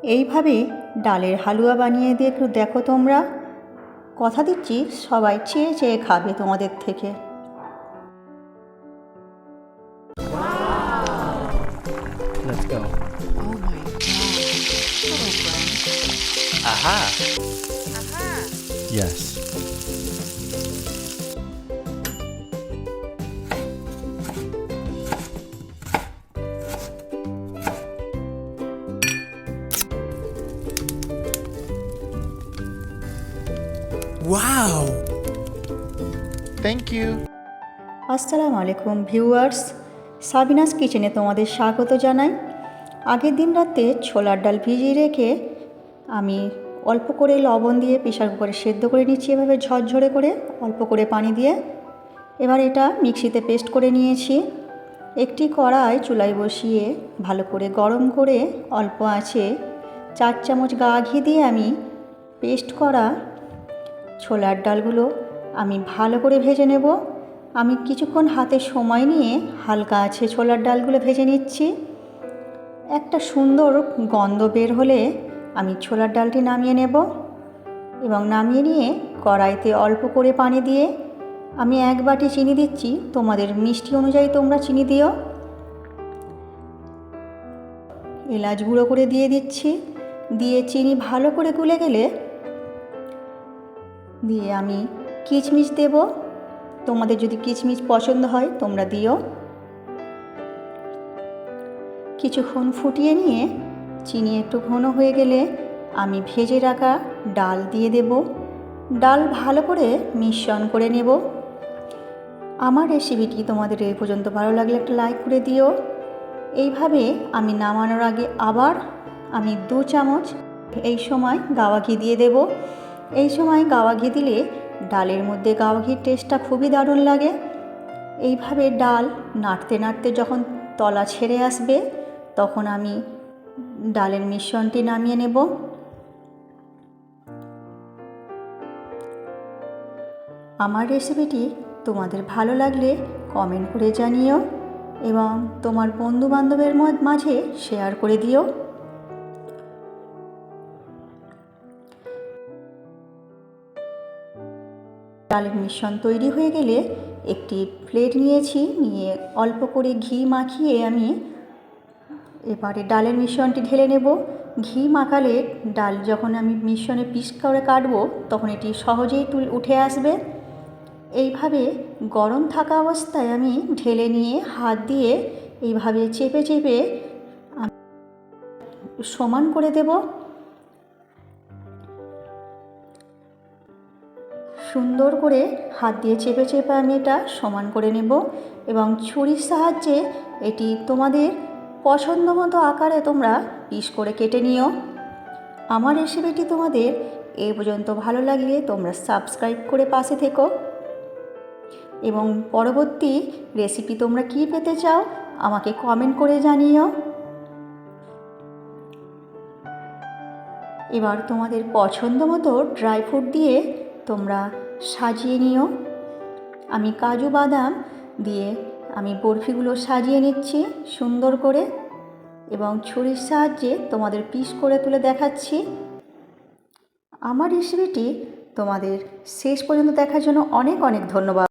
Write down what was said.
এইভাবে ডালের হালুয়া বানিয়ে দেখো তোমরা। কথা দিচ্ছি সবাই চেয়ে চেয়ে খাবে তোমাদের থেকে। Let's go. Oh my god. Hello, friend. Aha! Aha. Yes. Wow! Thank you. আসসালামু আলাইকুম ভিউয়ার্স, সাবিনাস কিচেনে তোমাদের স্বাগত জানাই। আগের দিন রাতে ছোলার ডাল ভিজিয়ে রেখে আমি অল্প করে লবণ দিয়ে প্রেসার কুকারে সেদ্ধ করে নিচ্ছি, এভাবে ঝরঝরে করে অল্প করে পানি দিয়ে। এবার এটা মিক্সিতে পেস্ট করে নিয়েছি। একটি কড়াই চুলায় বসিয়ে ভালো করে গরম করে অল্প আঁচে 4 চামচ গা ঘি দিয়ে আমি পেস্ট করা ছোলার ডালগুলো আমি ভালো করে ভেজে নেব। আমি কিছুক্ষণ হাতে সময় নিয়ে হালকা আছে ছোলার ডালগুলো ভেজে নিচ্ছি। একটা সুন্দর গন্ধ বের হলে আমি ছোলার ডালটি নামিয়ে নেব এবং নামিয়ে নিয়ে কড়াইতে অল্প করে পানি দিয়ে আমি 1 বাটি চিনি দিচ্ছি। তোমাদের মিষ্টি অনুযায়ী তোমরা চিনি দিও। এলাচ গুঁড়ো করে দিয়ে দিচ্ছি। দিয়ে চিনি ভালো করে গুলে গেলে দিয়ে আমি কিশমিশ দেব। তোমাদের যদি কিশমিশ পছন্দ হয় তোমরা দিও। কিছুক্ষণ ফুটিয়ে নিয়ে চিনি একটু ঘন হয়ে গেলে আমি ভেজে রাখা ডাল দিয়ে দেব। ডাল ভালো করে মিশ্রণ করে নেব। আমার রেসিপিটি তোমাদের এই পর্যন্ত ভালো লাগলে একটা লাইক করে দিও। এইভাবে আমি নামানোর আগে আবার আমি 2 চামচ এই সময় গাওয়া ঘি দিয়ে দেব। এই সময় গাওয়া ঘি দিলে ডালের মধ্যে গাওয়া ঘির টেস্টটা খুবই দারুণ লাগে। এইভাবে ডাল নাড়তে নাড়তে যখন তলা ছেড়ে আসবে তখন আমি ডালের মিশ্রণটি নামিয়ে নেব। আমার রেসিপিটি তোমাদের ভালো লাগলে কমেন্ট করে জানিও এবং তোমার বন্ধুবান্ধবের মাঝে শেয়ার করে দিও। ডালের মিশ্রণ তৈরি হয়ে গেলে একটি প্লেট নিয়েছি, নিয়ে অল্প করে ঘি মাখিয়ে আমি এবারে ডালের মিশ্রণটি ঢেলে নেব। ঘি মাখালে ডাল যখন আমি মিশ্রণে পিস করে কাটবো তখন এটি সহজেই উঠে আসবে। এইভাবে গরম থাকা অবস্থায় আমি ঢেলে নিয়ে হাত দিয়ে এইভাবে চেপে চেপে সমান করে দেব। সুন্দর করে হাত দিয়ে চেপে চেপে আমি এটা সমান করে নেব এবং ছুরির সাহায্যে এটি তোমাদের পছন্দ মতো আকারে তোমরা পিস করে কেটে নিও। আমার রেসিপিটি তোমাদের এই পর্যন্ত ভালো লাগলে তোমরা সাবস্ক্রাইব করে পাশে থেকো এবং পরবর্তী রেসিপি তোমরা কী পেতে চাও আমাকে কমেন্ট করে জানিও। এবার তোমাদের পছন্দ মতো ড্রাই ফ্রুট দিয়ে তোমরা সাজিয়ে নিও। আমি কাজু বাদাম দিয়ে আমি বরফিগুলো সাজিয়ে নিচ্ছি সুন্দর করে এবং ছুরির সাহায্যে তোমাদের পিস করে তুলে দেখাচ্ছি। আমার রেসিপিটি তোমাদের শেষ পর্যন্ত দেখার জন্য অনেক অনেক ধন্যবাদ।